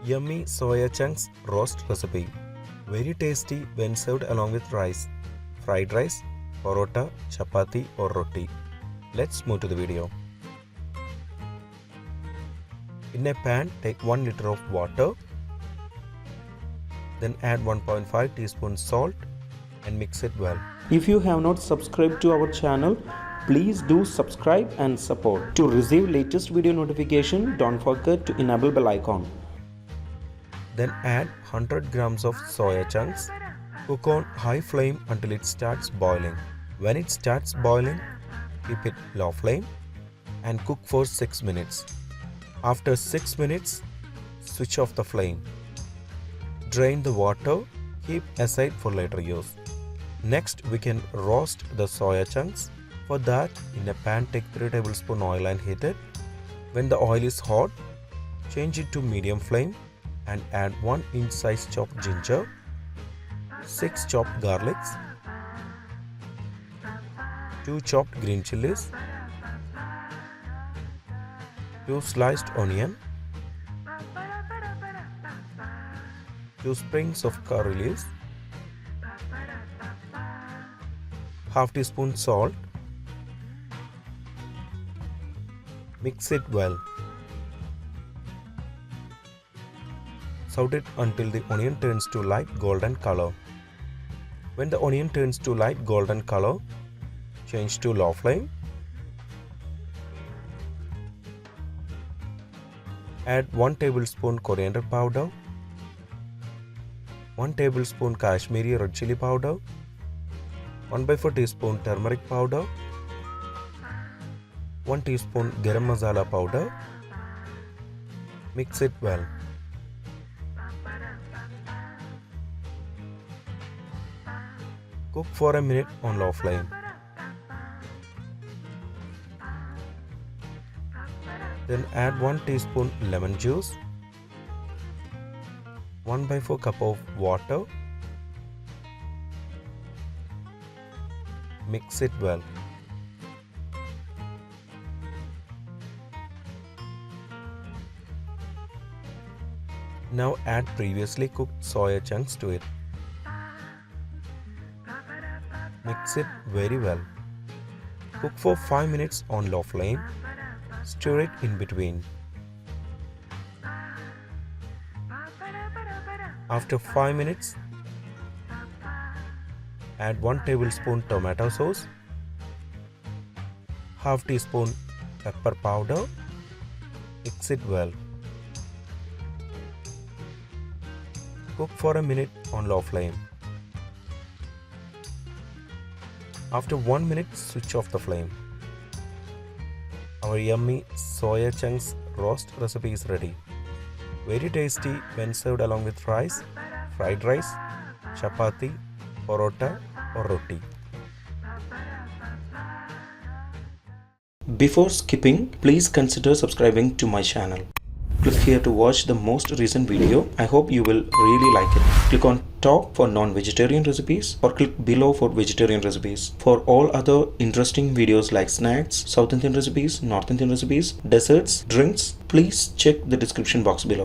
Yummy Soya Chunks Roast Recipe. Very tasty when served along with rice, fried rice, porotto, chapathi or rotti. Let's move to the video. In a pan, take 1 liter of water. Then add 1.5 teaspoons salt and mix it well. If you have not subscribed to our channel, please do subscribe and support. To receive latest video notification, don't forget to enable bell icon. Then add 100 grams of soya chunks. Cook on high flame until it starts boiling. When it starts boiling, keep it low flame and cook for 6 minutes. After 6 minutes, switch off the flame. Drain the water, keep aside for later use. Next, we can roast the soya chunks. For that, in a pan, take 3 tablespoons oil and heat it. When the oil is hot, change it to medium flame and add 1 inch size chopped ginger, 6 chopped garlics, 2 chopped green chilies, 2 sliced onion, 2 sprigs of curry leaves, half teaspoon salt. Mix it well. Saute it until the onion turns to light golden color. When the onion turns to light golden color, change to low flame. Add 1 tablespoon coriander powder, 1 tablespoon Kashmiri Red Chilli powder, 1/4 teaspoon turmeric powder, 1 teaspoon Garam Masala powder. Mix it well. Cook for a minute on low flame. Then add 1 teaspoon lemon juice, 1/4 cup of water. Mix it well. Now add previously cooked soya chunks to it. Mix it very well. Cook for 5 minutes on low flame. Stir it in between. After 5 minutes, add 1 tablespoon tomato sauce, half teaspoon pepper powder. Mix it well. Cook for a minute on low flame. After 1 minute, switch off the flame. Our yummy soya chunks roast recipe is ready. Very tasty when served along with rice, fried rice, chapathi, porotto or rotti. Before skipping, please consider subscribing to my channel. Click here to watch the most recent video. I hope you will really like it. Click on top for non-vegetarian recipes or click below for vegetarian recipes. For all other interesting videos like snacks, South Indian recipes, North Indian recipes, desserts, drinks, please check the description box below.